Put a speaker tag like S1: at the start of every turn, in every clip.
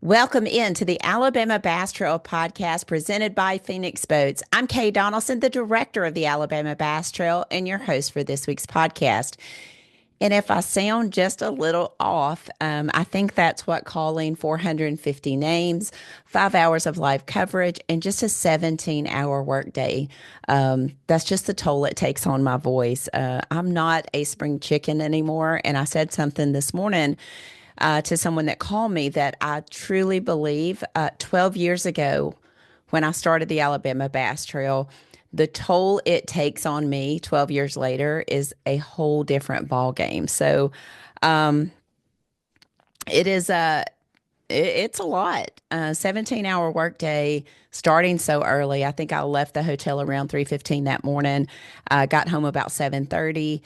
S1: Welcome into the Alabama Bass Trail podcast presented by Phoenix Boats. I'm Kay Donaldson, the director of the Alabama Bass Trail, and your host for this week's podcast. And if I sound just a little off, I think that's what calling 450 names, 5 hours of live coverage, and just a 17-hour workday. That's just the toll it takes on my voice. I'm not a spring chicken anymore. And I said something this morning to someone that called me that I truly believe 12 years ago when I started the Alabama Bass Trail, the toll it takes on me 12 years later is a whole different ball game. So it is it's a lot. 17-hour workday starting so early. I think I left the hotel around 3:15 that morning. Got home about 7:30.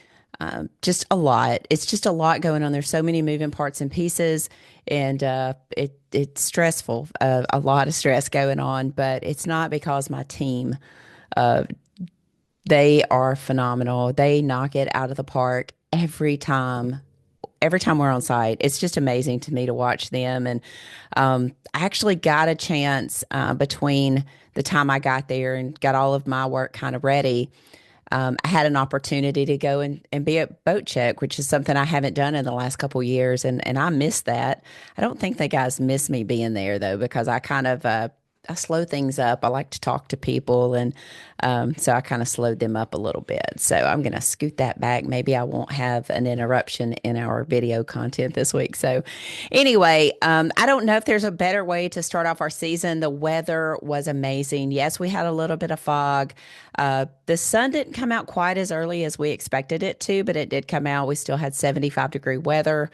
S1: Just a lot. It's just a lot going on. There's so many moving parts and pieces, and it's stressful. A lot of stress going on, but it's not because my team. Uh, they are phenomenal. They knock it out of the park every time. Every time we're on site, it's just amazing to me to watch them. And I actually got a chance between the time I got there and got all of my work kind of ready. I had an opportunity to go and be at boat check, which is something I haven't done in the last couple of years. And I miss that. I don't think the guys miss me being there, though, because I kind of I slow things up. I like to talk to people. And so I kind of slowed them up a little bit. So I'm going to scoot that back. Maybe I won't have an interruption in our video content this week. So anyway, I don't know if there's a better way to start off our season. The weather was amazing. Yes, we had a little bit of fog. The sun didn't come out quite as early as we expected it to, but it did come out. We still had 75-degree weather.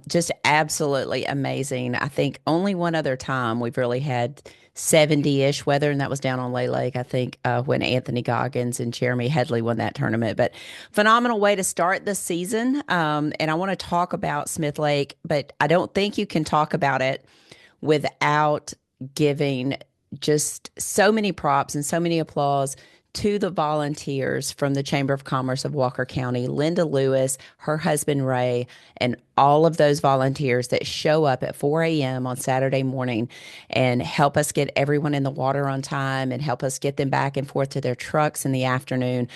S1: Just absolutely amazing. I think only one other time we've really had 70-ish weather, and that was down on Lay Lake, I think, when Anthony Goggins and Jeremy Headley won that tournament. But phenomenal way to start the season. And I want to talk about Smith Lake, but I don't think you can talk about it without giving just so many props and so many applause to the volunteers from the Chamber of Commerce of Walker County, Linda Lewis, her husband Ray, and all of those volunteers that show up at 4 a.m. on Saturday morning and help us get everyone in the water on time and help us get them back and forth to their trucks in the afternoon.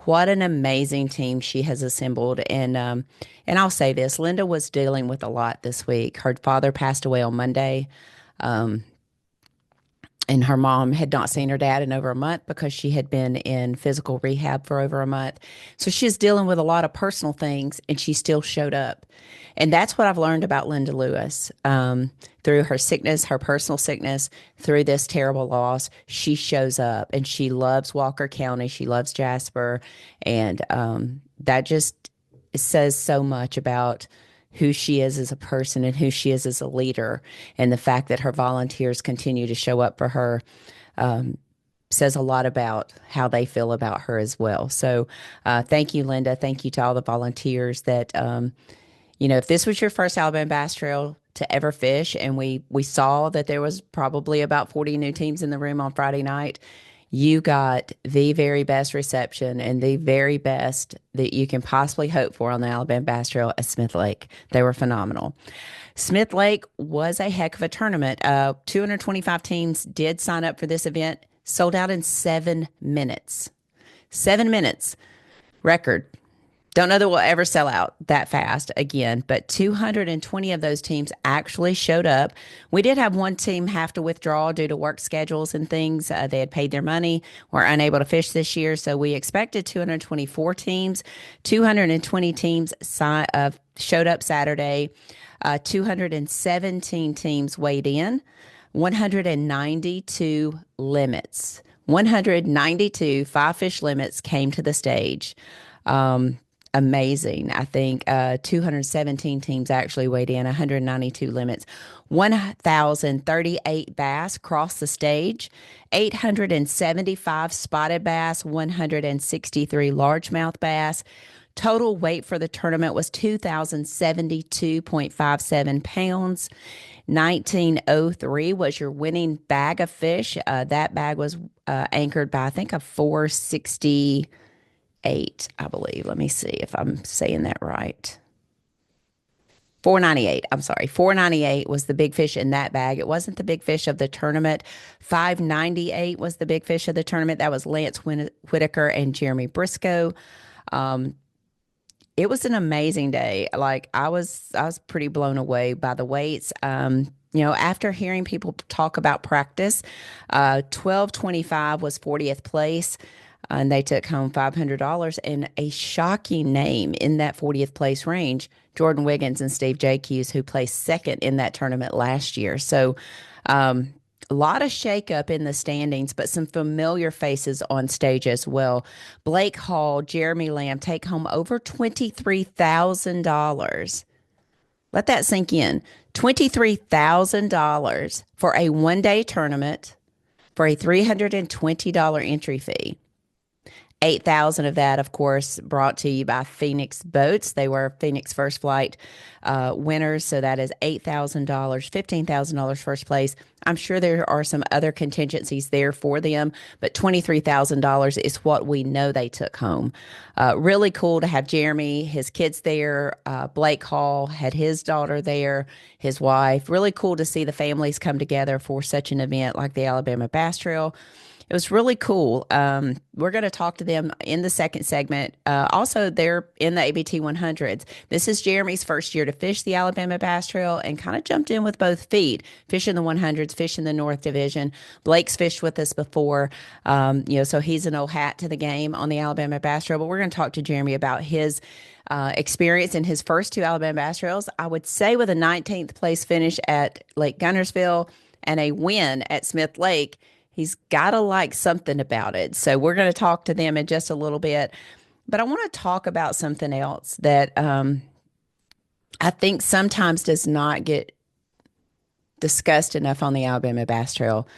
S1: What an amazing team she has assembled. And I'll say this, Linda was dealing with a lot this week. Her father passed away on Monday. And her mom had not seen her dad in over a month because she had been in physical rehab for over a month. So she's dealing with a lot of personal things, and she still showed up. And that's what I've learned about Linda Lewis. Through her sickness, her personal sickness, through this terrible loss, she shows up, and she loves Walker County. She loves Jasper. And that just says so much about who she is as a person and who she is as a leader. And the fact that her volunteers continue to show up for her says a lot about how they feel about her as well. So thank you, Linda. Thank you to all the volunteers that, if this was your first Alabama Bass Trail to ever fish, and we saw that there was probably about 40 new teams in the room on Friday night, you got the very best reception and the very best that you can possibly hope for on the Alabama Bass Trail at Smith Lake. They were phenomenal. Smith Lake was a heck of a tournament. 225 teams did sign up for this event, sold out in 7 minutes. 7 minutes. Record. Don't know that we'll ever sell out that fast again, but 220 of those teams actually showed up. We did have one team have to withdraw due to work schedules and things. They had paid their money, were unable to fish this year, so we expected 224 teams. 220 teams showed up Saturday. 217 teams weighed in. 192 limits. 192 five-fish limits came to the stage. Amazing. I think 217 teams actually weighed in, 192 limits. 1,038 bass crossed the stage, 875 spotted bass, 163 largemouth bass. Total weight for the tournament was 2,072.57 pounds. 1903 was your winning bag of fish. That bag was anchored by, I think, a 468, I believe. Let me see if I'm saying that right. 498. I'm sorry. 498 was the big fish in that bag. It wasn't the big fish of the tournament. 598 was the big fish of the tournament. That was Lance Whitaker and Jeremy Briscoe. Um, it was an amazing day. Like I was pretty blown away by the weights. After hearing people talk about practice, 1225 was 40th place. And they took home $500 and a shocking name in that 40th place range, Jordan Wiggins and Steve Jacques, who placed second in that tournament last year. So, a lot of shakeup in the standings, but some familiar faces on stage as well. Blake Hall, Jeremy Lamb take home over $23,000. Let that sink in. $23,000 for a 1 day tournament for a $320 entry fee. 8,000 of that, of course, brought to you by Phoenix Boats. They were Phoenix First Flight winners, so that is $8,000, $15,000 first place. I'm sure there are some other contingencies there for them, but $23,000 is what we know they took home. Really cool to have Jeremy, his kids there. Blake Hall had his daughter there, his wife. Really cool to see the families come together for such an event like the Alabama Bass Trail. It was really cool. We're going to talk to them in the second segment. Also, they're in the ABT 100s. This is Jeremy's first year to fish the Alabama Bass Trail and kind of jumped in with both feet, fishing the 100s, fishing the North Division. Blake's fished with us before, so he's an old hat to the game on the Alabama Bass Trail. But we're going to talk to Jeremy about his experience in his first two Alabama Bass Trails. I would say with a 19th place finish at Lake Gunnersville and a win at Smith Lake, he's got to like something about it. So we're going to talk to them in just a little bit. But I want to talk about something else that I think sometimes does not get discussed enough on the Alabama Bass Trail.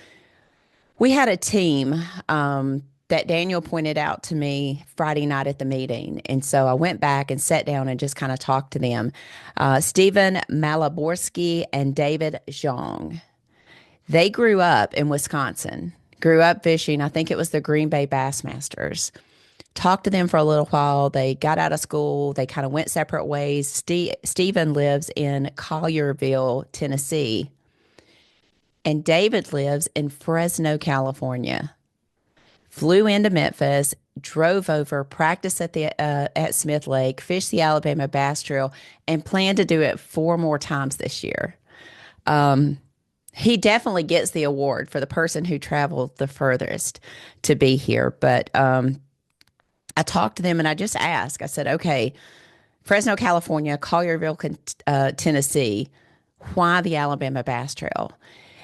S1: We had a team that Daniel pointed out to me Friday night at the meeting. And so I went back and sat down and just kind of talked to them. Stephen Malaborski and David Zhang. They grew up in Wisconsin, grew up fishing. I think it was the Green Bay Bassmasters. Talked to them for a little while. They got out of school. They kind of went separate ways. Stephen lives in Collierville, Tennessee. And David lives in Fresno, California. Flew into Memphis, drove over, practiced at Smith Lake, fished the Alabama Bass Trail, and planned to do it 4 more times this year. He definitely gets the award for the person who traveled the furthest to be here. But I talked to them and I just asked, I said, okay, Fresno, California, Collierville, Tennessee, why the Alabama Bass Trail?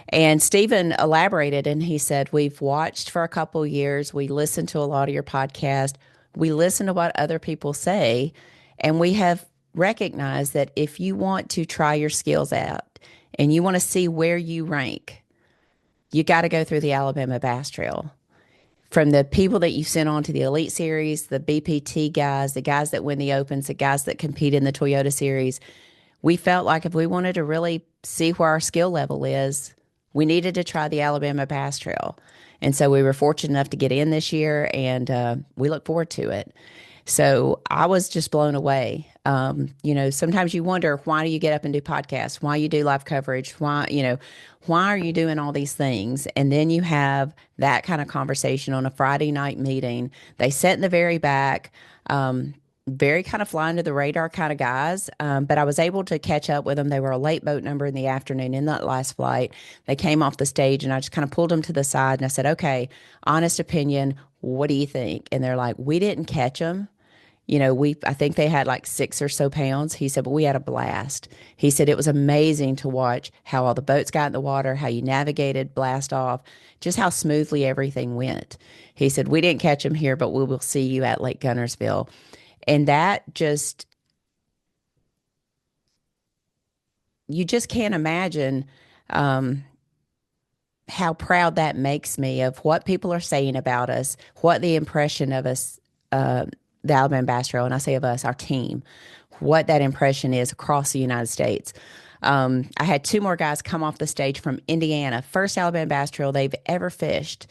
S1: And Stephen elaborated and he said, we've watched for a couple years. We listen to a lot of your podcast. We listen to what other people say. And we have recognized that if you want to try your skills out, and you want to see where you rank, you got to go through the Alabama Bass Trail. From the people that you sent on to the Elite Series, the BPT guys, the guys that win the Opens, the guys that compete in the Toyota Series, we felt like if we wanted to really see where our skill level is, we needed to try the Alabama Bass Trail. And so we were fortunate enough to get in this year, and we look forward to it. So I was just blown away. Sometimes you wonder, why do you get up and do podcasts? Why you do live coverage? Why are you doing all these things? And then you have that kind of conversation on a Friday night meeting. They sit in the very back, very kind of fly under the radar kind of guys. But I was able to catch up with them. They were a late boat number in the afternoon in that last flight. They came off the stage and I just kind of pulled them to the side and I said, okay, honest opinion, what do you think? And they're like, we didn't catch them. I think they had like 6 or so pounds. He said, but we had a blast. He said, it was amazing to watch how all the boats got in the water, how you navigated, blast off, just how smoothly everything went. He said, we didn't catch them here, but we will see you at Lake Gunnersville. And that just, you just can't imagine how proud that makes me of what people are saying about us, what the impression of us, the Alabama Bass Trail, and I say of us, our team, what that impression is across the United States. I had 2 more guys come off the stage from Indiana, first Alabama Bass Trail they've ever fished.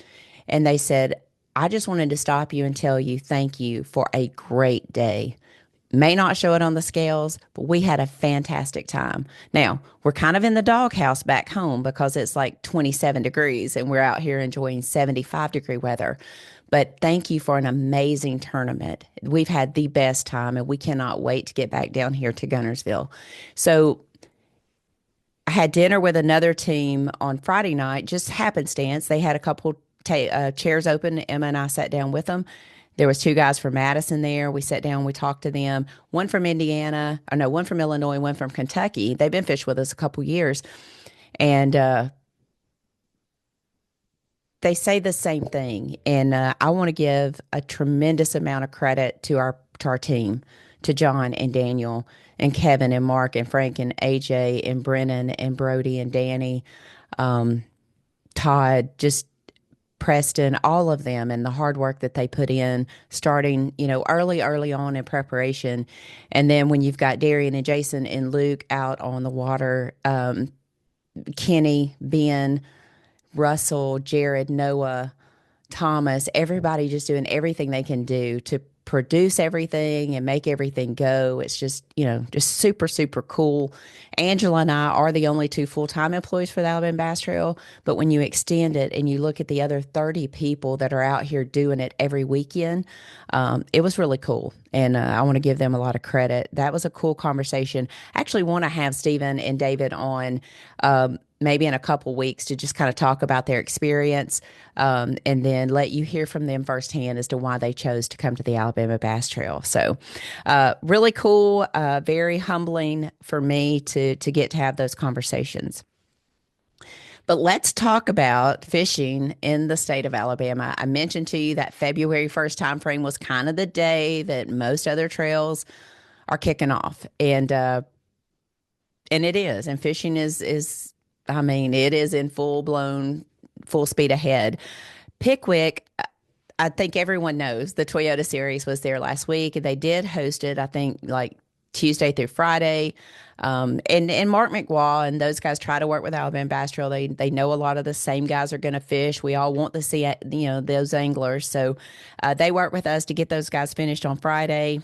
S1: And they said, I just wanted to stop you and tell you thank you for a great day. May not show it on the scales, but we had a fantastic time. Now, we're kind of in the doghouse back home because it's like 27 degrees and we're out here enjoying 75-degree weather. But thank you for an amazing tournament. We've had the best time and we cannot wait to get back down here to Gunnersville. So I had dinner with another team on Friday night, just happenstance. They had a couple chairs open. Emma and I sat down with them. There was two guys from Madison there. We sat down, we talked to them. One from Indiana, or no, one from Illinois, one from Kentucky. They've been fishing with us a couple years, and they say the same thing. And I want to give a tremendous amount of credit to our team, to John and Daniel and Kevin and Mark and Frank and AJ and Brennan and Brody and Danny, Todd, just Preston, all of them, and the hard work that they put in starting, early on in preparation. And then when you've got Darian and Jason and Luke out on the water, Kenny, Ben, Russell, Jared, Noah, Thomas, everybody just doing everything they can do to produce everything and make everything go. It's just, just super, super cool. Angela and I are the only two full-time employees for the Alabama Bass Trail, but when you extend it and you look at the other 30 people that are out here doing it every weekend, it was really cool. And I want to give them a lot of credit. That was a cool conversation. I actually want to have Stephen and David on maybe in a couple weeks to just kind of talk about their experience, and then let you hear from them firsthand as to why they chose to come to the Alabama Bass Trail. So really cool, very humbling for me to get to have those conversations. But let's talk about fishing in the state of Alabama. I mentioned to you that February 1st timeframe was kind of the day that most other trails are kicking off. And it is. And fishing is I mean, it is in full speed ahead. Pickwick, I think everyone knows the Toyota Series was there last week, and they did host it, I think, like Tuesday through Friday. And Mark McGraw and those guys try to work with Alabama Bass Trail. They know a lot of the same guys are going to fish. We all want to see those anglers, so they work with us to get those guys finished on Friday,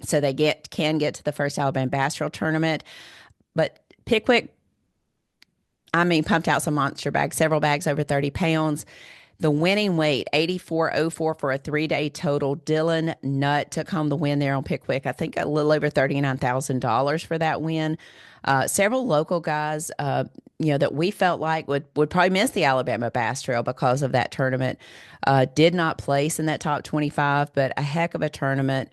S1: so they can get to the first Alabama Bass Trail tournament. But Pickwick, I mean, pumped out some monster bags, several bags over 30 pounds. The winning weight, 84.04 for a 3-day total. Dylan Nutt took home the win there on Pickwick. I think a little over $39,000 for that win. Several local guys, that we felt like would probably miss the Alabama Bass Trail because of that tournament, did not place in that top 25, but a heck of a tournament.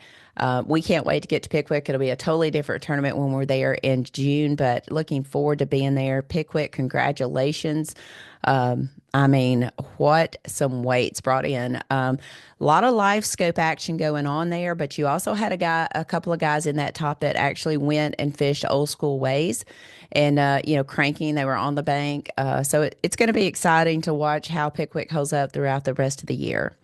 S1: We can't wait to get to Pickwick. It'll be a totally different tournament when we're there in June, but looking forward to being there. Pickwick, congratulations. I mean, what some weights brought in. A lot of live scope action going on there, but you also had a couple of guys in that top that actually went and fished old school ways and, cranking. They were on the bank. So it's going to be exciting to watch how Pickwick holds up throughout the rest of the year.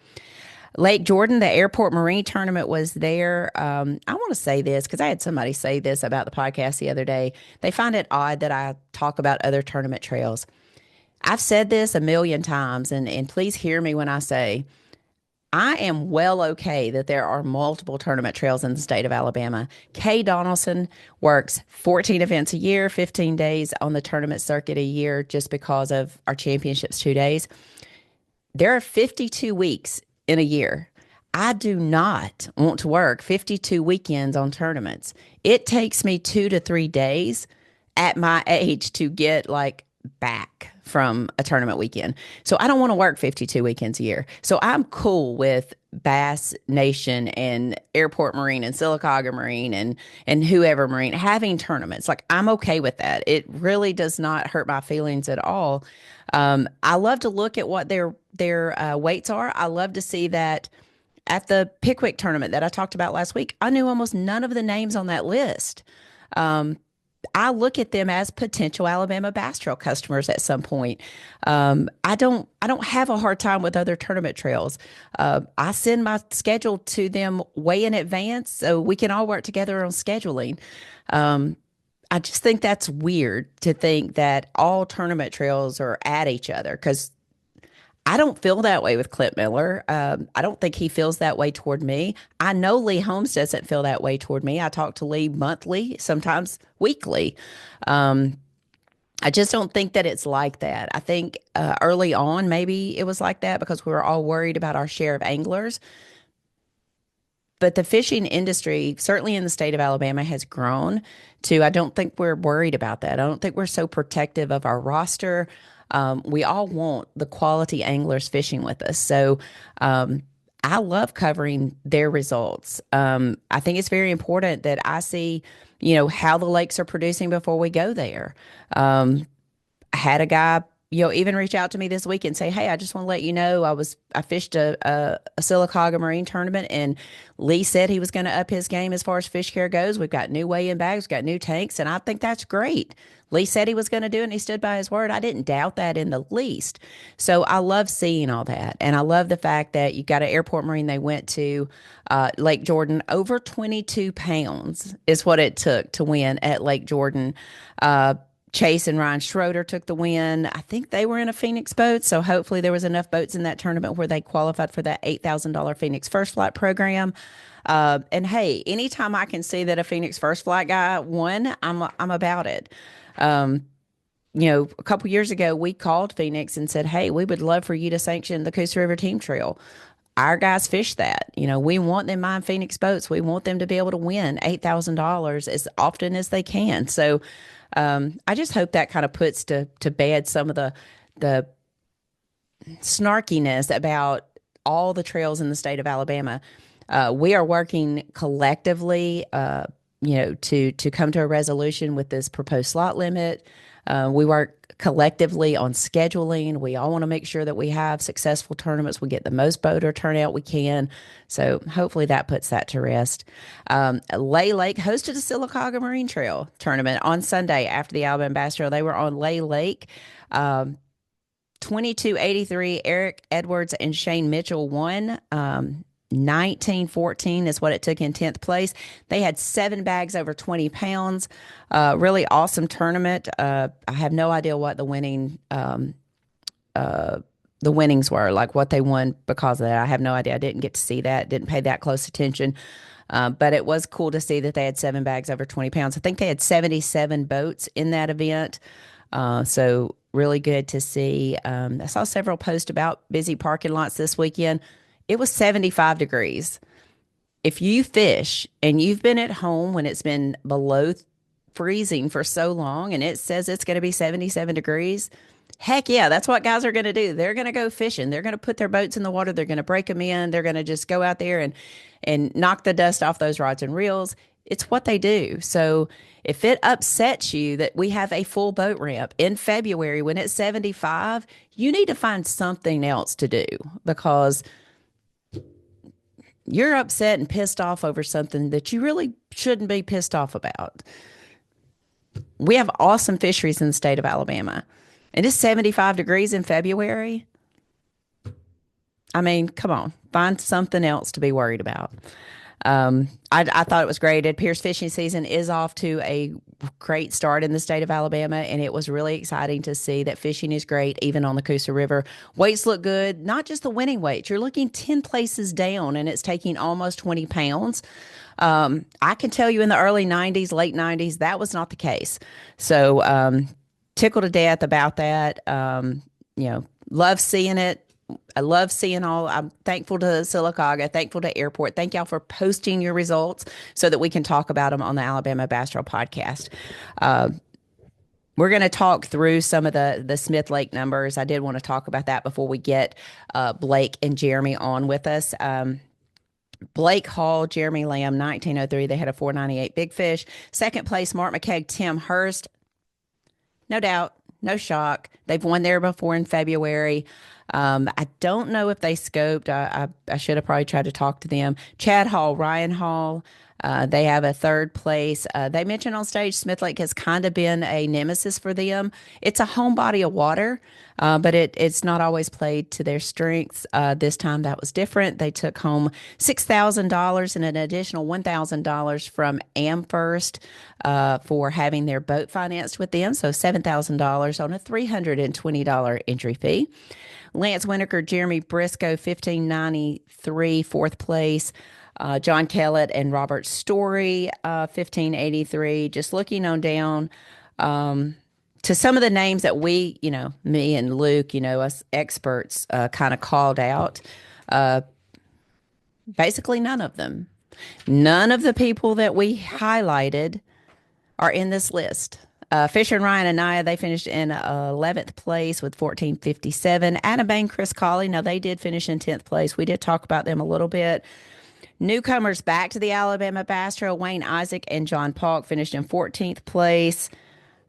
S1: Lake Jordan, the Airport Marine Tournament was there. I want to say this because I had somebody say this about the podcast the other day. They find it odd that I talk about other tournament trails. I've said this a million times, and please hear me when I say I am well okay that there are multiple tournament trails in the state of Alabama. Kay Donaldson works 14 events a year, 15 days on the tournament circuit a year just because of our championships 2 days. There are 52 weeks in a year. I do not want to work 52 weekends on tournaments. It takes me 2 to 3 days at my age to get back from a tournament weekend. So I don't want to work 52 weekends a year. So I'm cool with Bass Nation and Airport Marine and Sylacauga Marine and whoever Marine having tournaments. I'm okay with that. It really does not hurt my feelings at all. I love to look at what their weights are. I love to see that at the Pickwick tournament that I talked about last week. I knew almost none of the names on that list. I look at them as potential Alabama Bass Trail customers at some point. I don't have a hard time with other tournament trails. I send my schedule to them way in advance so we can all work together on scheduling. I just think that's weird to think that all tournament trails are at each other because I don't feel that way with Clint Miller. I don't think he feels that way toward me. I know Lee Holmes doesn't feel that way toward me. I talk to Lee monthly, sometimes weekly. Um, I just don't think that it's like that. I think early on, maybe it was like that because we were all worried about our share of anglers. But the fishing industry, certainly in the state of Alabama, has grown to, I don't think we're worried about that. I don't think we're so protective of our roster. We all want the quality anglers fishing with us. So I love covering their results. I think it's very important that I see, how the lakes are producing before we go there. I had a guy, even reach out to me this week and say, "Hey, I just want to let you know I fished a Sylacauga Marine tournament, and Lee said he was going to up his game as far as fish care goes. We've got new weigh-in bags, we've got new tanks, and I think that's great. Lee said he was going to do it, and he stood by his word. I didn't doubt that in the least. So I love seeing all that, and I love the fact that you've got an airport marine. They went to Lake Jordan. Over 22 pounds is what it took to win at Lake Jordan. Chase and Ryan Schroeder took the win. I think they were in a Phoenix boat, so hopefully there was enough boats in that tournament where they qualified for that $8,000 Phoenix First Flight program. And hey, anytime I can see that a Phoenix First Flight guy won, I'm about it. A couple years ago, we called Phoenix and said, "Hey, we would love for you to sanction the Coosa River Team Trail." Our guys fish that. We want them buying Phoenix boats. We want them to be able to win $8,000 as often as they can. So I just hope that kind of puts to bed some of the snarkiness about all the trails in the state of Alabama. We are working collectively, to come to a resolution with this proposed slot limit. We work collectively on scheduling. We all want to make sure that we have successful tournaments. We get the most boater turnout we can. So hopefully that puts that to rest. Lay Lake hosted a Sylacauga Marine Trail tournament on Sunday after the Alabama Bass Trail. They were on Lay Lake. 2283, Eric Edwards and Shane Mitchell won. 1914 is what it took in 10th place. They had 7 bags over 20 pounds. Really awesome tournament. I have no idea what the winnings were, like what they won because of that. I have no idea. I didn't get to see that, didn't pay that close attention. But it was cool to see that they had 7 bags over 20 pounds. I think they had 77 boats in that event. So really good to see. I saw several posts about busy parking lots this weekend. It was 75 degrees. If you fish and you've been at home when it's been below freezing for so long and it says it's going to be 77 degrees, heck yeah, that's what guys are going to do. They're going to go fishing. They're going to put their boats in the water. They're going to break them in. They're going to just go out there and knock the dust off those rods and reels. It's what they do. So if it upsets you that we have a full boat ramp in February when it's 75, you need to find something else to do because you're upset and pissed off over something that you really shouldn't be pissed off about. We have awesome fisheries in the state of Alabama, and it's 75 degrees in February. I mean, come on, find something else to be worried about. I thought it was great. It appears fishing season is off to a great start in the state of Alabama, and it was really exciting to see that fishing is great, even on the Coosa River. Weights look good, not just the winning weight. You're looking 10 places down, and it's taking almost 20 pounds. I can tell you in the early 90s, late 90s, that was not the case. So tickled to death about that. Love seeing it. I love seeing all. I'm thankful to Sylacauga, thankful to Airport. Thank y'all for posting your results so that we can talk about them on the Alabama Bass Trail podcast. We're going to talk through some of the Smith Lake numbers. I did want to talk about that before we get Blake and Jeremy on with us. Blake Hall, Jeremy Lamb, 1903. They had a 498 big fish. Second place, Mark McKeag, Tim Hurst. No doubt, no shock. They've won there before in February. I don't know if they scoped. I should have probably tried to talk to them. Chad Hall, Ryan Hall, they have a third place. They mentioned on stage Smith Lake has kind of been a nemesis for them. It's a home body of water. but it's not always played to their strengths. This time that was different. They took home $6,000 and an additional $1,000 from Amherst for having their boat financed with them. So $7,000 on a $320 entry fee. Lance Winokur, Jeremy Briscoe, 1593, fourth place. John Kellett and Robert Story, 1583. Just looking on down to some of the names that we, me and Luke, us experts, kind of called out. Basically, none of them. None of the people that we highlighted are in this list. Fisher and Ryan Anaya, they finished in 11th place with 1457. Adam Bain, Chris Colley, now they did finish in 10th place. We did talk about them a little bit. Newcomers back to the Alabama Bass Trail, Wayne Isaac and John Polk finished in 14th place.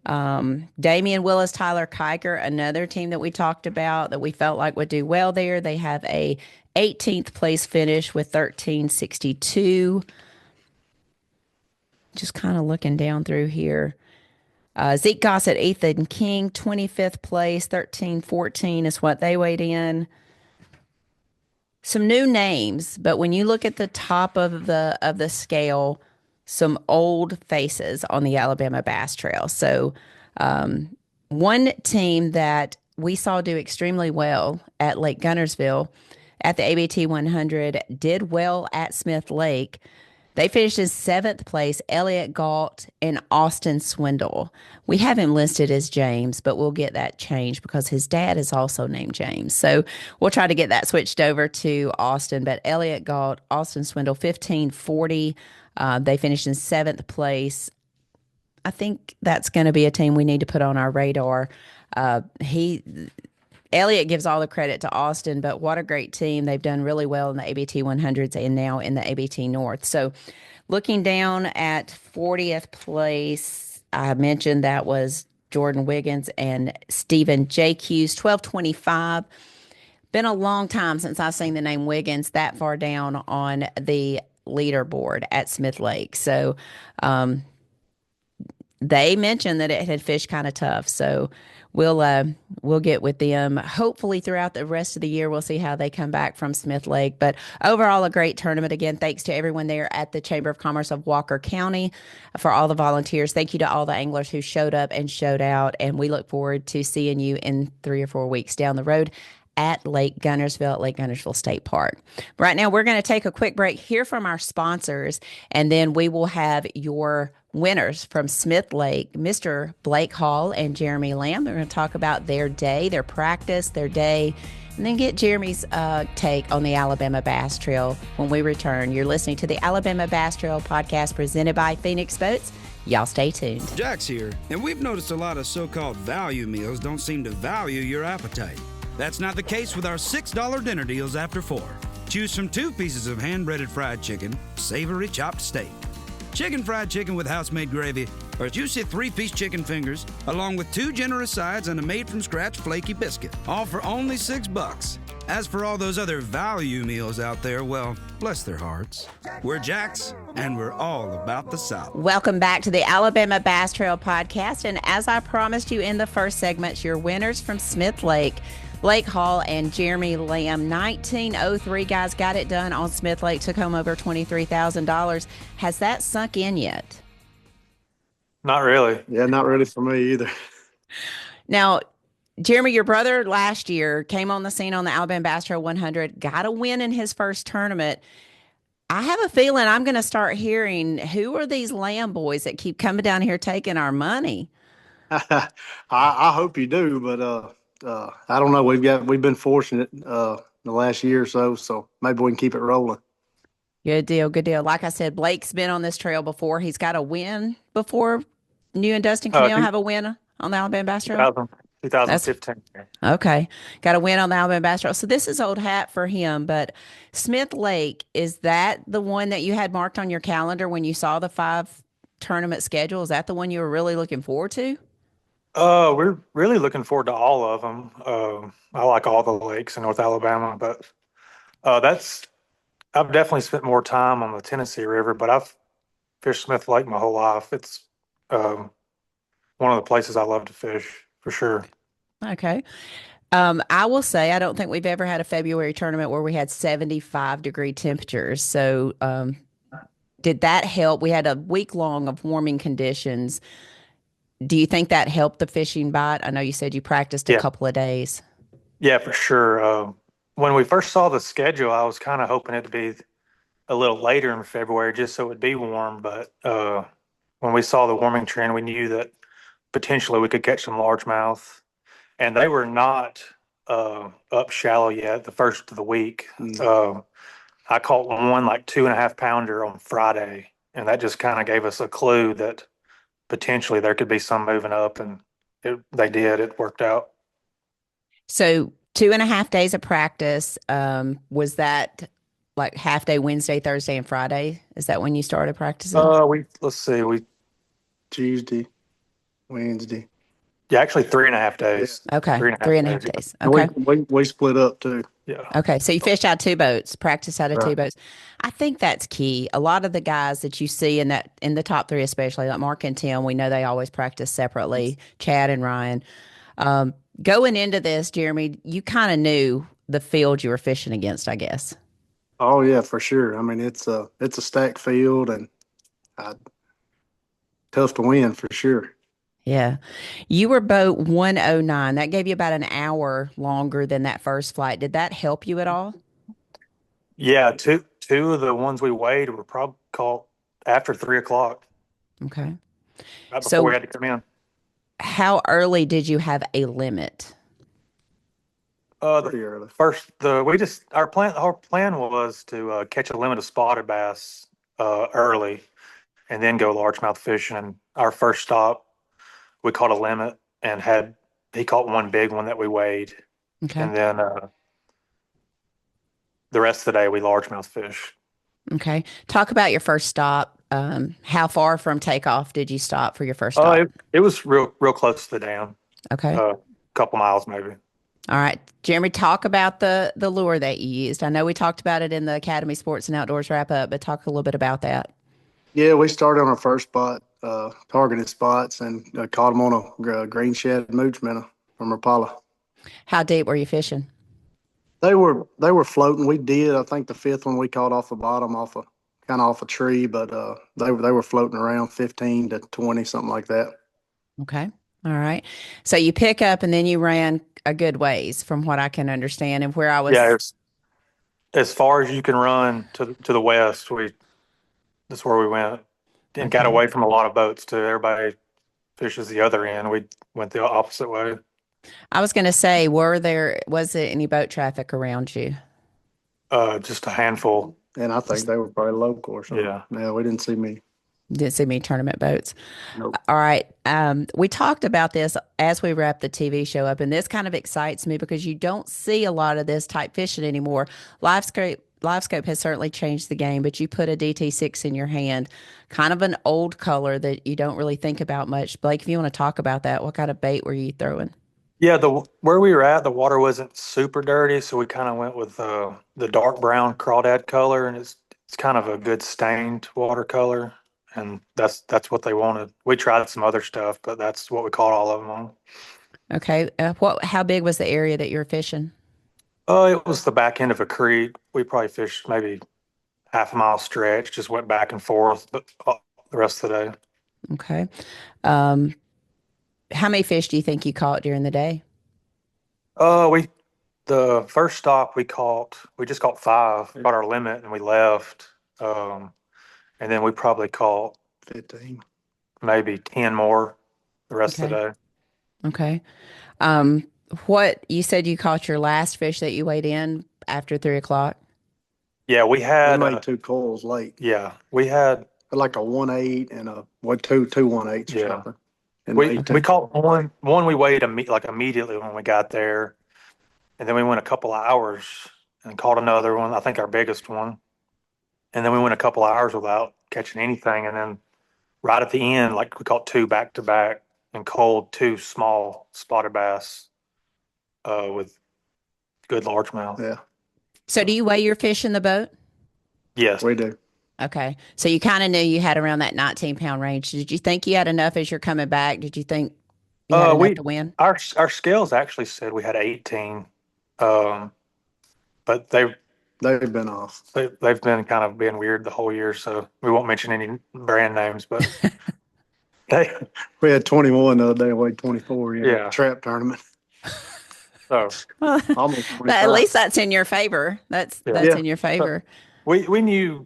S1: Damian Willis, Tyler Kiker, another team that we talked about that we felt like would do well there. They have a 18th place finish with 1362. Just kind of looking down through here. Zeke Gossett, Ethan King, 25th place, 1314 is what they weighed in. Some new names, but when you look at the top of the scale, some old faces on the Alabama Bass Trail. So, one team that we saw do extremely well at Lake Gunnersville at the ABT 100 did well at Smith Lake. They finished in 7th place, Elliott Galt and Austin Swindle. We have him listed as James, but we'll get that changed because his dad is also named James. So we'll try to get that switched over to Austin. But Elliott Galt, Austin Swindle, 1540. They finished in 7th place. I think that's going to be a team we need to put on our radar. Elliott gives all the credit to Austin, but what a great team. They've done really well in the ABT 100s and now in the ABT North. So looking down at 40th place, I mentioned that was Jordan Wiggins and Stephen J. Hughes, 1225. Been a long time since I've seen the name Wiggins that far down on the leaderboard at Smith Lake. So they mentioned that it had fished kind of tough. So we'll get with them. Hopefully throughout the rest of the year, we'll see how they come back from Smith Lake. But overall, a great tournament. Again, thanks to everyone there at the Chamber of Commerce of Walker County for all the volunteers. Thank you to all the anglers who showed up and showed out. And we look forward to seeing you in 3 or 4 weeks down the road at Lake Gunnersville, at Lake Gunnersville State Park. Right now, we're going to take a quick break, hear from our sponsors, and then we will have your winners from Smith Lake, Mr. Blake Hall and Jeremy Lamb. They're going to talk about their day, their practice, their day, and then get Jeremy's take on the Alabama Bass Trail when we return. You're listening to the Alabama Bass Trail podcast presented by Phoenix Boats. Y'all stay tuned.
S2: Jack's here, and we've noticed a lot of so-called value meals don't seem to value your appetite. That's not the case with our $6 dinner deals after 4. Choose from 2 pieces of hand-breaded fried chicken, savory chopped steak, chicken fried chicken with house-made gravy, or juicy 3-piece chicken fingers, along with 2 generous sides and a made-from-scratch flaky biscuit, all for only $6. As for all those other value meals out there, well, bless their hearts. We're Jack's, and we're all about the South.
S1: Welcome back to the Alabama Bass Trail podcast, and as I promised you in the first segment, your winners from Smith Lake, Blake Hall and Jeremy Lamb. 1903 guys got it done on Smith Lake, took home over $23,000. Has that sunk in yet?
S3: Not really.
S4: Yeah, not really for me either.
S1: Now, Jeremy, your brother last year came on the scene on the Alabama Bass Trail 100, got a win in his first tournament. I have a feeling I'm going to start hearing, who are these Lamb boys that keep coming down here taking our money?
S4: I hope you do, but I don't know. We've been fortunate the last year or so maybe we can keep it rolling.
S1: Good deal, good deal. Like I said, Blake's been on this trail before. He's got a win before. You and Dustin Cannell have a win on the Alabama Bass Trail?
S3: 2015.
S1: Okay. Got a win on the Alabama Bass Trail. So this is old hat for him, but Smith Lake, is that the one that you had marked on your calendar when you saw the 5 tournament schedule? Is that the one you were really looking forward to?
S3: We're really looking forward to all of them. I like all the lakes in North Alabama, but I've definitely spent more time on the Tennessee River, but I've fished Smith Lake my whole life. It's one of the places I love to fish for sure.
S1: Okay. I will say I don't think we've ever had a February tournament where we had 75-degree temperatures. So, did that help? We had a week long of warming conditions. Do you think that helped the fishing bite? I know you said you practiced a
S3: Yeah,
S1: couple of days.
S3: yeah, for sure. When we first saw the schedule, I was kind of hoping it to be a little later in February just so it would be warm. But when we saw the warming trend, we knew that potentially we could catch some largemouth, and they were not up shallow yet the first of the week. I caught one like 2.5 pounder on Friday, and that just kind of gave us a clue that potentially there could be some moving up, and they did. It worked out.
S1: So 2.5 days of practice. Was that like half day Wednesday, Thursday, and Friday? Is that when you started practicing?
S3: We let's see, we
S4: Tuesday, Wednesday.
S3: yeah, actually 3.5 days,
S1: Okay,
S3: three and a half
S1: three and a half
S3: days.
S1: days.
S4: And we,
S1: Okay.
S4: we, we split up too.
S3: Yeah,
S1: Okay, so you fished out two boats, practice out of two
S3: right.
S1: boats. I think that's key. A lot of the guys that you see in the top three, especially like Mark and Tim, we know they always practice separately. Chad and Ryan. Um, Going into this, Jeremy, you kind of knew the field you were fishing against, I guess.
S4: Oh yeah, for sure. I mean, it's a stacked field and uh, tough to win for sure.
S1: Yeah. You were boat 109. That gave you about an hour longer than that first flight. Did that help you at all?
S3: Yeah, two of the ones we weighed were probably caught after 3 o'clock,
S1: Okay.
S3: right before we
S1: So,
S3: had to come in.
S1: how early did you have a limit?
S3: The
S4: Pretty early.
S3: first the we just our plan was to catch a limit of spotted bass early, and then go largemouth fishing. And our first stop, we caught a limit and had he caught one big one that we weighed,
S1: Okay.
S3: and then the rest of the day we largemouth fish.
S1: Okay. Talk about your first stop. How far from takeoff did you stop for your first
S3: Oh,
S1: stop?
S3: it was real close to the dam,
S1: Okay.
S3: a couple miles maybe.
S1: All right. Jeremy, talk about the lure that you used. I know we talked about it in the Academy Sports and Outdoors wrap up, but talk a little bit about that.
S4: Yeah, we started on our first spot, targeted spots, and caught them on a green shed mooch minnow from Rapala.
S1: How deep were you fishing?
S4: They were floating. We did. I think the fifth one we caught off the bottom, off a kind of off a tree, but they were floating around 15 to 20, something like that.
S1: Okay. All right. So you pick up and then you ran a good ways from what I can understand and where I
S3: Yeah,
S1: was.
S3: it's as far as you can run to the west. That's where we went, and got
S1: Okay.
S3: away from a lot of boats too. Everybody fishes the other end. We went the opposite way.
S1: I was going to say, was there any boat traffic around you?
S3: Just a handful.
S4: And I think
S1: Just
S4: they were probably local or something.
S3: Yeah.
S4: Yeah, we didn't see me.
S1: didn't see many tournament boats.
S4: Nope.
S1: All right. We talked about this as we wrap the TV show up, and this kind of excites me because you don't see a lot of this type fishing anymore. Livescope has certainly changed the game, but you put a DT6 in your hand, kind of an old color that you don't really think about much. Blake, if you want to talk about that, what kind of bait were you throwing?
S3: Yeah, the where we were at, the water wasn't super dirty, so we kind of went with the dark brown crawdad color, and it's kind of a good stained watercolor, and that's what they wanted. We tried some other stuff, but that's what we caught all of them on.
S1: Okay. How big was the area that you were fishing?
S3: Oh, it was the back end of a creek. We probably fished maybe half a mile stretch, just went back and forth, but the rest of the day.
S1: Okay. Um, how many fish do you think you caught during the day?
S3: We the first stop we just caught five, got our limit, and we left. Um, and then we probably caught
S4: 15.
S3: maybe 10 more the rest of
S1: Okay.
S3: the day.
S1: Okay. Um, what you said you caught your last fish that you weighed in after 3 o'clock?
S3: Yeah,
S4: We made two calls late,
S3: we had
S4: like a 1.8 and a what two 1.8s or
S3: yeah
S4: something, and
S3: we
S4: made
S1: Okay.
S3: we
S4: two.
S3: caught one we weighed like immediately when we got there, and then we went a couple of hours and caught another one. I think our biggest one, and then we went a couple of hours without catching anything, and then right at the end, like we caught two back to back and cold two small spotted bass with good largemouth.
S4: Yeah,
S1: So do you weigh your fish in the boat?
S3: Yes.
S4: we do.
S1: Okay. So you kind of knew you had around that 19-pound range. Did you think you had enough as you're coming back? Did you think You had enough
S3: We
S1: to win?
S3: our scales actually said we had 18, um, but
S4: They've been off.
S3: they've been kind of being weird the whole year. So we won't mention any brand names, but they
S4: We had 21 the other day, weighed 24 in a
S3: yeah.
S4: trap tournament,
S3: So
S1: Well,
S4: almost
S1: at
S4: 25.
S1: least that's in your favor.
S3: yeah.
S1: That's
S4: Yeah.
S1: in your
S3: So
S1: favor.
S3: we knew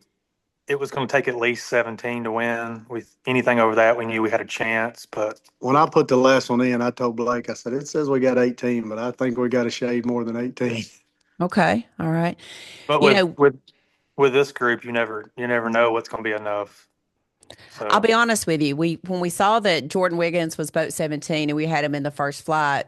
S3: it was going to take at least 17 to win. With anything over that, we knew we had a chance. But
S4: When I put the last one in, I told Blake, I said, it says we got 18, but I think we got a shade more than 18.
S1: Okay. All right.
S3: but
S1: You know,
S3: with this group, you never know what's going to be enough.
S1: I'll
S3: So
S1: be honest with you. When we saw that Jordan Wiggins was boat 17 and we had him in the first flight,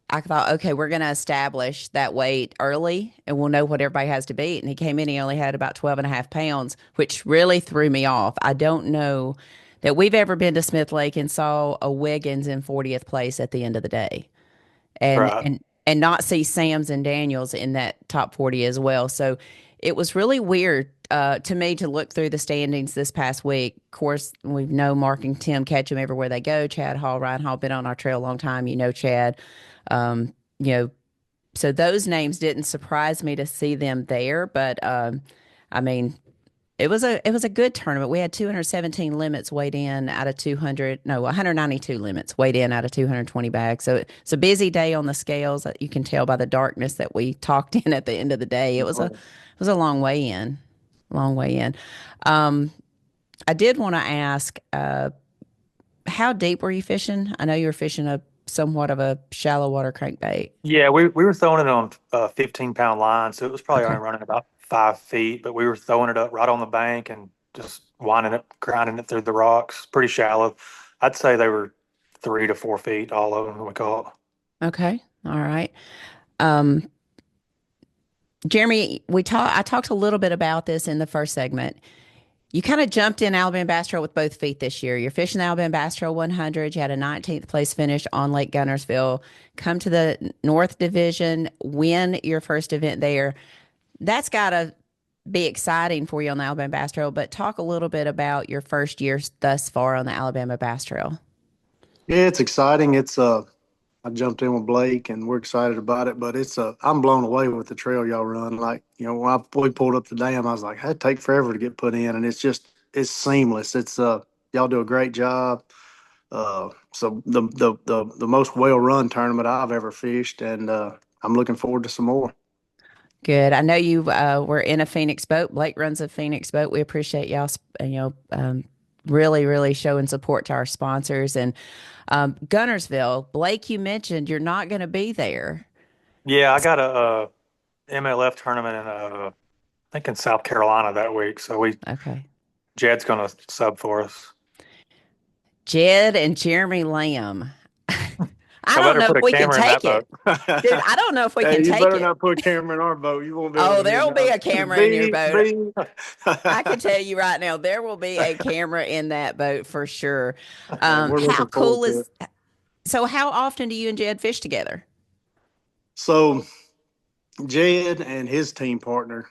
S1: I thought, okay, we're going to establish that weight early and we'll know what everybody has to beat. And he came in, he only had about 12 and a half pounds, which really threw me off. I don't know that we've ever been to Smith Lake and saw a Wiggins in 40th place at the end of the day. and
S3: right,
S1: and and not see Sam's and Daniels in that top 40 as well. So it was really weird to me to look through the standings this past week. Of course, we know Mark and Tim catch them everywhere they go. Chad Hall, Ryan Hall, been on our trail a long time. You know, Chad. You know, so those names didn't surprise me to see them there. But I mean, it was a good tournament. We had 217 limits weighed in out of 200, no, 192 limits weighed in out of 220 bags. So it's a busy day on the scales. You can tell by the darkness that we talked in at the end of the day. It was a long way in, long way in. Um, I did want to ask, how deep were you fishing? I know you were fishing a somewhat of a shallow water crankbait.
S3: yeah, we were throwing it on 15-pound line, so it was probably only
S1: Okay.
S3: running about 5 feet, but we were throwing it up right on the bank and just winding it, grinding it through the rocks, pretty shallow. I'd say they were 3 to 4 feet, all of them we caught.
S1: Okay. All right. Um, Jeremy, I talked a little bit about this in the first segment. You kind of jumped in Alabama Bass Trail with both feet this year. You're fishing the Alabama Bass Trail 100. You had a 19th place finish on Lake Gunnersville. Come to the North Division, win your first event there. That's got to be exciting for you on the Alabama Bass Trail. But talk a little bit about your first years thus far on the Alabama Bass Trail.
S4: Yeah, it's exciting. I jumped in with Blake and we're excited about it, but I'm blown away with the trail y'all run. Like, when we pulled up the dam, I was like, it'd take forever to get put in. And it's seamless. Y'all do a great job. So the most well-run tournament I've ever fished. And, I'm looking forward to some more.
S1: Good. I know you were in a Phoenix boat. Blake runs a Phoenix boat. We appreciate y'all, really, really showing support to our sponsors. And Gunnersville, Blake, you mentioned you're not going to be there.
S3: Yeah, I got a MLF tournament I think in South Carolina that week, so we
S1: Okay.
S3: Jed's gonna sub for us.
S1: Jed and Jeremy Lamb. I
S3: I
S1: don't
S3: better
S1: know
S3: put
S1: if
S3: a
S1: we can
S3: camera in that
S1: take it.
S3: boat.
S1: Dude, I don't know if we
S4: Hey,
S1: can
S4: you
S1: take
S4: better
S1: it.
S4: not put a camera in our boat. You won't be able
S1: Oh,
S4: to
S1: there
S4: hear
S1: will be a
S4: nothing.
S1: camera in your boat.
S4: Beep.
S1: I can tell you right now, there will be a camera in that boat for sure.
S4: We're
S1: How
S4: looking forward
S1: cool
S4: to it.
S1: is so? How often do you and Jed fish together?
S4: So Jed and his team partner,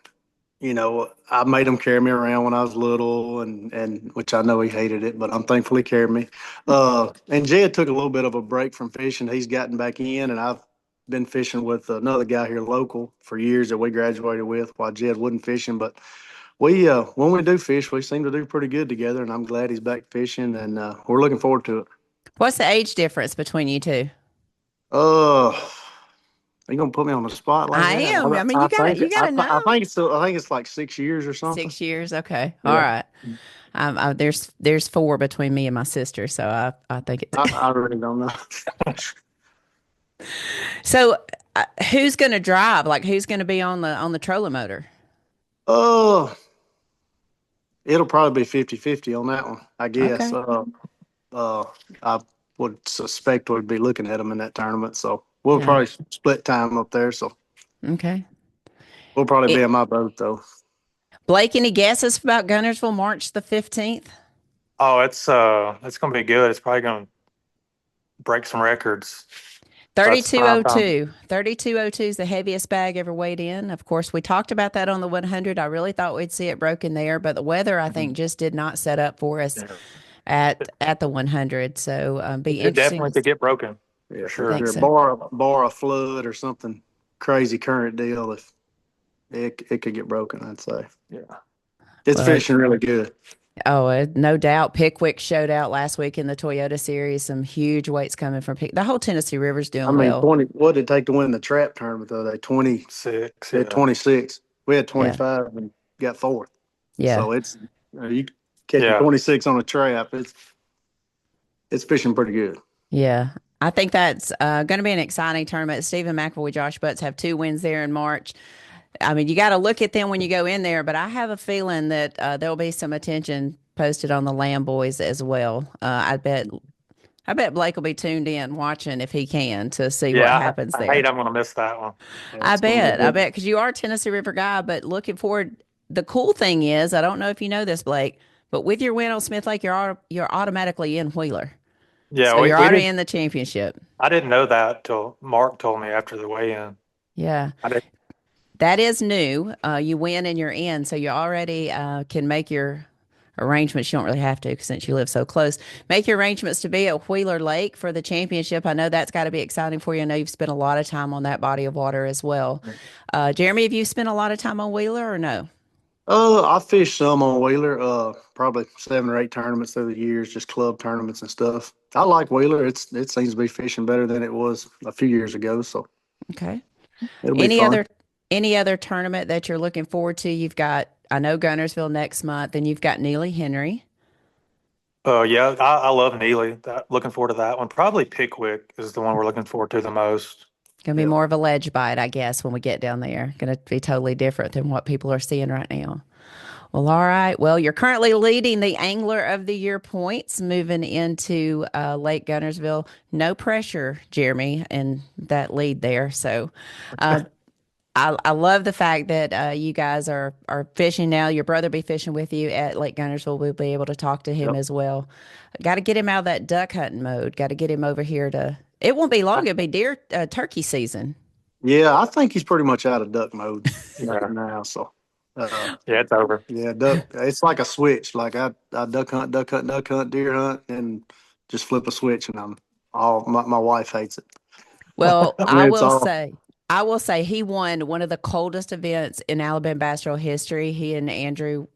S4: I made him carry me around when I was little, and which I know he hated it, but I'm thankful he carried me. And Jed took a little bit of a break from fishing. He's gotten back in, and I've been fishing with another guy here local for years that we graduated with while Jed wasn't fishing. But when we do fish, we seem to do pretty good together, and I'm glad he's back fishing, and we're looking forward to it.
S1: What's the age difference between you two?
S4: Uh, are you gonna put me on the spot like
S1: I
S4: that?
S1: am. I mean,
S4: I think
S1: you gotta know.
S4: I think it's like 6 years or something.
S1: 6 years. Okay. All
S4: Yeah.
S1: right. There's four between me and my sister, so I think it's
S4: I really don't know.
S1: so. Who's going to drive? Like, who's going to be on the trolling motor?
S4: Uh, it'll probably be 50-50 on that one, I guess.
S1: Okay.
S4: Uh, I would suspect we'd be looking at them in that tournament. So we'll
S1: Yeah.
S4: probably split time up there. So
S1: Okay.
S4: we'll probably be
S1: It,
S4: in my boat though.
S1: Blake, any guesses about Gunnersville March the 15th?
S3: Oh, it's gonna be good. It's probably gonna break some records. So it's prime time.
S1: 3202. 3202 is the heaviest bag ever weighed in. Of course, we talked about that on the 100. I really thought we'd see it broken there, but the weather, I think, just did not set up for us.
S3: Yeah.
S1: at the 100. So be
S3: It
S1: interesting.
S3: definitely could get broken
S4: Yeah,
S3: for
S4: for
S3: sure.
S1: Think
S4: sure.
S1: so.
S4: Bar a flood or something crazy current deal. If it could get broken, I'd say.
S3: Yeah.
S4: It's
S1: Well,
S4: fishing really good.
S1: oh, no doubt. Pickwick showed out last week in the Toyota Series. Some huge weights coming from Pick. The whole Tennessee River's
S4: I
S1: doing
S4: mean,
S1: well.
S4: 20. What did it take to win the trap tournament though?
S3: Six.
S4: They had
S3: Yeah.
S4: 26. We had
S1: Yeah,
S4: 25 and got fourth.
S1: yeah,
S4: So it's you catching
S3: Yeah.
S4: 26 on a trap. It's fishing pretty good.
S1: yeah. I think that's going to be an exciting tournament. Stephen McElroy, Josh Butts have 2 wins there in March. I mean, you got to look at them when you go in there, but I have a feeling that there'll be some attention posted on the Lamb Boys as well. I bet Blake will be tuned in watching if he can to see what
S3: Yeah.
S1: happens
S3: I hate
S1: there.
S3: I'm going to miss that one.
S4: Yeah,
S1: I
S4: it's gonna be
S1: bet, I
S4: good.
S1: bet, because you are a Tennessee River guy, but looking forward. The cool thing is, I don't know if you know this, Blake, but with your win on Smith Lake, you're automatically in Wheeler,
S3: Yeah.
S1: so
S3: We,
S1: you're
S3: we
S1: already
S3: did.
S1: in the championship.
S3: I didn't know that till Mark told me after the weigh-in.
S1: Yeah,
S3: I did.
S1: that is new. You win and you're in, so you already can make your arrangements. You don't really have to since you live so close. Make your arrangements to be at Wheeler Lake for the championship. I know that's got to be exciting for you. I know you've spent a lot of time on that body of water as well. Jeremy, have you spent a lot of time on Wheeler or no?
S4: I fished some on Wheeler, probably 7 or 8 tournaments through the years, just club tournaments and stuff. I like Wheeler. It seems to be fishing better than it was a few years ago, so
S1: Okay.
S4: it'll be
S1: Any
S4: fun.
S1: other tournament that you're looking forward to? You've got, I know, Gunnersville next month, and you've got Neely Henry.
S3: Yeah. I love Neely. Looking forward to that one. Probably Pickwick is the one we're looking forward to the most.
S1: Going to be
S4: Yeah.
S1: more of a ledge bite, I guess, when we get down there. Going to be totally different than what people are seeing right now. Well, all right. Well, you're currently leading the Angler of the Year points moving into Lake Gunnersville. No pressure, Jeremy, in that lead there. So uh, I love the fact that you guys are fishing now. Your brother be fishing with you at Lake Gunnersville. We'll be able to talk to him
S4: Yep.
S1: as well. Got to get him out of that duck hunting mode. Got to get him over here to. It won't be long. It'll be deer turkey season.
S4: Yeah, I think he's pretty much out of duck mode
S3: Yeah.
S4: now. So, uh,
S3: Yeah. It's over.
S4: yeah, duck. It's like a switch. Like I duck hunt, deer hunt, and just flip a switch, and I'm all. My wife hates it.
S1: Well,
S4: I
S1: I
S4: mean, it's
S1: will
S4: all.
S1: say, I will say he won one of the coldest events in Alabama bass trail history. He and Andrew,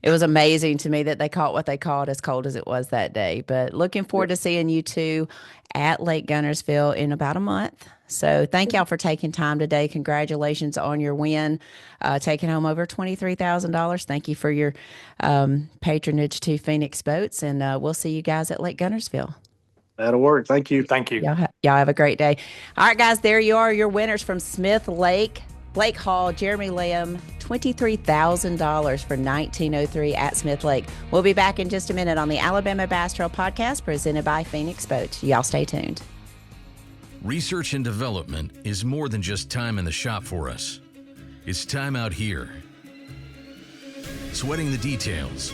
S1: it was amazing to me that they caught what they caught as cold as it was that day. But looking forward to seeing you two at Lake Gunnersville in about a month. So thank y'all for taking time today. Congratulations on your win, taking home over $23,000. Thank you for your patronage to Phoenix Boats, and we'll see you guys at Lake Gunnersville.
S4: That'll work. Thank you.
S3: Thank you.
S1: Y'all have a great day. All right, guys, there you are, your winners from Smith Lake. Blake Hall, Jeremy Lamb, $23,000 for 1903 at Smith Lake. We'll be back in just a minute on the Alabama Bass Trail Podcast presented by Phoenix Boats. Y'all stay tuned.
S5: Research and development is more than just time in the shop for us. It's time out here. Sweating the details.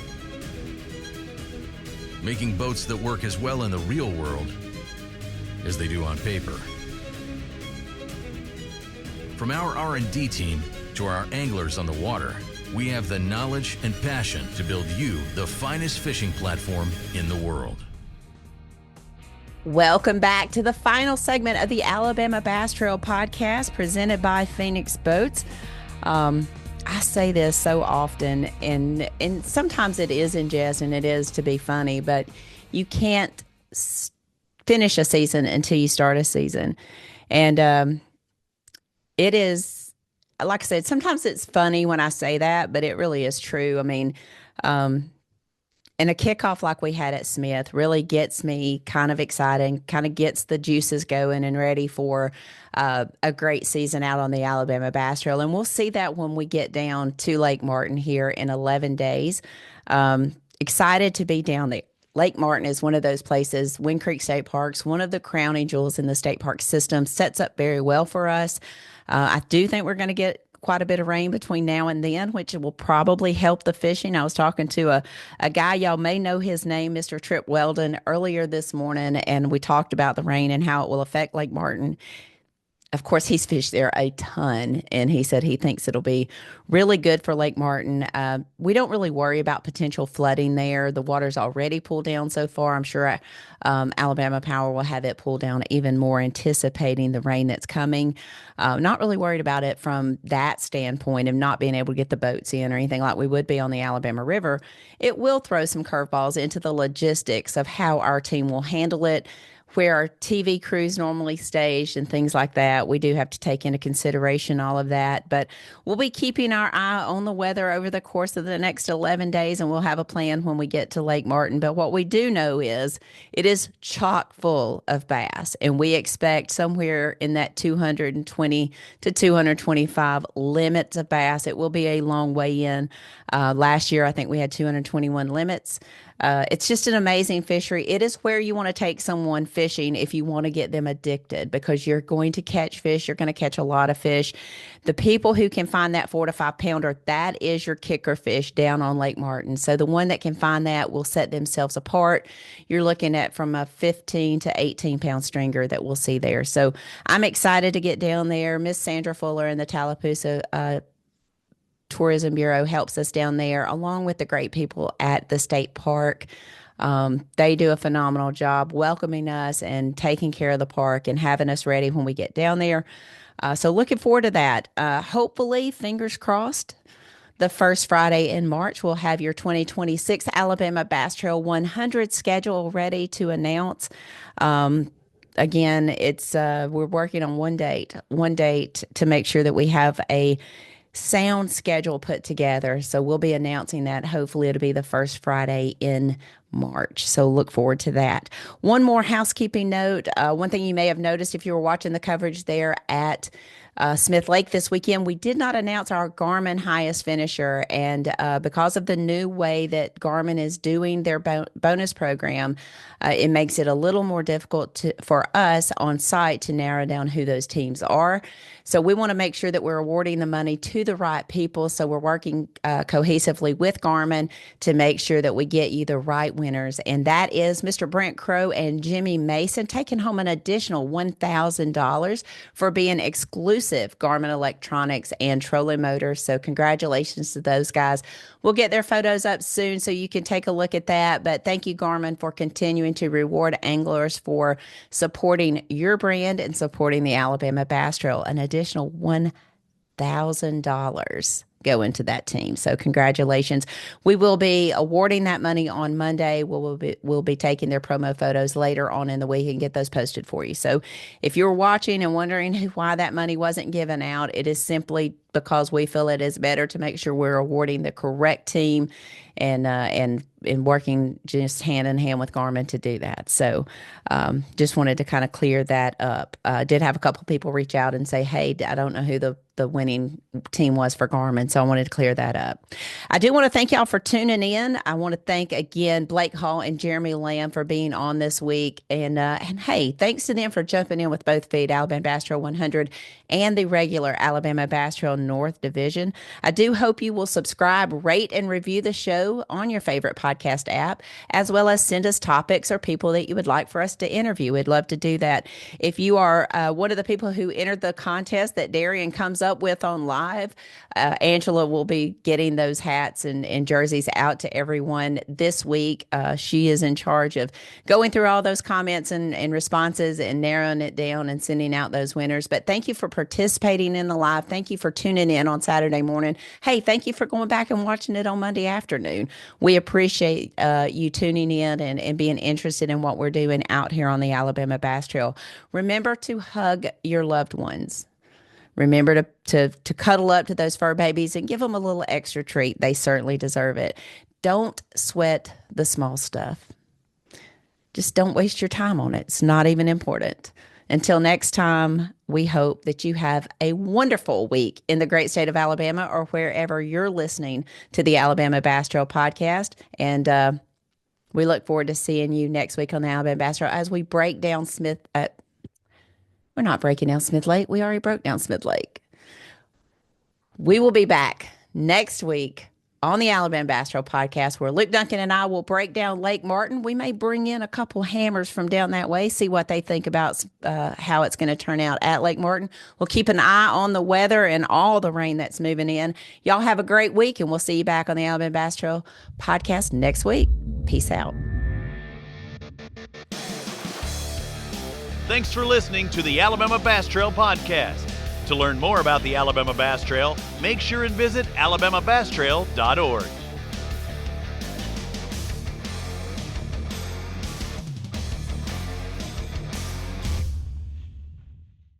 S5: Making boats that work as well in the real world as they do on paper. From our R&D team to our anglers on the water, we have the knowledge and passion to build you the finest fishing platform in the world.
S1: Welcome back to the final segment of the Alabama Bass Trail Podcast presented by Phoenix Boats. I say this so often, and sometimes it is in jest and it is to be funny, but you can't finish a season until you start a season. And it is, like I said, sometimes it's funny when I say that, but it really is true. I mean, and a kickoff like we had at Smith really gets me kind of excited, kind of gets the juices going and ready for a great season out on the Alabama Bass Trail. And we'll see that when we get down to Lake Martin here in 11 days. Excited to be down there. Lake Martin is one of those places, Wind Creek State Park's one of the crowning jewels in the state park system, sets up very well for us. I do think we're going to get quite a bit of rain between now and then, which will probably help the fishing. I was talking to a guy, y'all may know his name, Mr. Trip Weldon, earlier this morning, and we talked about the rain and how it will affect Lake Martin. Of course, he's fished there a ton, and he said he thinks it'll be really good for Lake Martin. We don't really worry about potential flooding there. The water's already pulled down so far. I'm sure Alabama Power will have it pull down even more, anticipating the rain that's coming. Not really worried about it from that standpoint of not being able to get the boats in or anything like we would be on the Alabama River. It will throw some curveballs into the logistics of how our team will handle it, where our TV crews normally stage and things like that. We do have to take into consideration all of that, but we'll be keeping our eye on the weather over the course of the next 11 days, and we'll have a plan when we get to Lake Martin. But what we do know is it is chock full of bass, and we expect somewhere in that 220 to 225 limits of bass. It will be a long way in. Last year, I think we had 221 limits. It's just an amazing fishery. It is where you want to take someone fishing if you want to get them addicted, because you're going to catch fish. You're going to catch a lot of fish. The people who can find that 4 to 5 pounder, that is your kicker fish down on Lake Martin. So the one that can find that will set themselves apart. You're looking at from a 15 to 18 pound stringer that we'll see there. So I'm excited to get down there. Miss Sandra Fuller and the Tallapoosa Tourism Bureau helps us down there, along with the great people at the state park. They do a phenomenal job welcoming us and taking care of the park and having us ready when we get down there. So looking forward to that. Hopefully, fingers crossed, the first Friday in March, we'll have your 2026 Alabama Bass Trail 100 schedule ready to announce. Again, it's we're working on one date to make sure that we have a sound schedule put together. So we'll be announcing that. Hopefully it'll be the first Friday in March. So look forward to that. One more housekeeping note. One thing you may have noticed if you were watching the coverage there at Smith Lake this weekend, we did not announce our Garmin highest finisher. And because of the new way that Garmin is doing their bonus program, it makes it a little more difficult for us on site to narrow down who those teams are. So we want to make sure that we're awarding the money to the right people. So we're working cohesively with Garmin to make sure that we get you the right winners. And that is Mr. Brent Crow and Jimmy Mason taking home an additional $1,000 for being exclusive Garmin Electronics and Trolling Motors. So congratulations to those guys. We'll get their photos up soon so you can take a look at that. But thank you, Garmin, for continuing to reward anglers for supporting your brand and supporting the Alabama Bass Trail. An additional $1,000 go into that team. So congratulations. We will be awarding that money on Monday. We'll be taking their promo photos later on in the week and get those posted for you. So if you're watching and wondering why that money wasn't given out, it is simply because we feel it is better to make sure we're awarding the correct team and working just hand in hand with Garmin to do that. So just wanted to kind of clear that up. Did have a couple people reach out and say, hey, I don't know who the winning team was for Garmin. So I wanted to clear that up. I do want to thank y'all for tuning in. I want to thank again Blake Hall and Jeremy Lamb for being on this week. And hey, thanks to them for jumping in with both feed, Alabama Bass Trail 100 and the regular Alabama Bass Trail North Division. I do hope you will subscribe, rate, and review the show on your favorite podcast app, as well as send us topics or people that you would like for us to interview. We'd love to do that. If you are one of the people who entered the contest that Darian comes up with on live, Angela will be getting those hats and jerseys out to everyone this week. She is in charge of going through all those comments and responses and narrowing it down and sending out those winners. But thank you for participating in the live. Thank you for tuning in on Saturday morning. Hey, thank you for going back and watching it on Monday afternoon. We appreciate you tuning in and being interested in what we're doing out here on the Alabama Bass Trail. Remember to hug your loved ones. Remember to cuddle up to those fur babies and give them a little extra treat. They certainly deserve it. Don't sweat the small stuff. Just don't waste your time on it. It's not even important. Until next time, we hope that you have a wonderful week in the great state of Alabama or wherever you're listening to the Alabama Bass Trail podcast. And we look forward to seeing you next week on the Alabama Bass Trail as we break down we're not breaking down Smith Lake. We already broke down Smith Lake. We will be back next week on the Alabama Bass Trail podcast, where Luke Duncan and I will break down Lake Martin. We may bring in a couple hammers from down that way, see what they think about how it's going to turn out at Lake Martin. We'll keep an eye on the weather and all the rain that's moving in. Y'all have a great week, and we'll see you back on the Alabama Bass Trail podcast next week. Peace out.
S6: Thanks for listening to the Alabama Bass Trail podcast. To learn more about the Alabama Bass Trail, make sure and visit alabamabasstrail.org.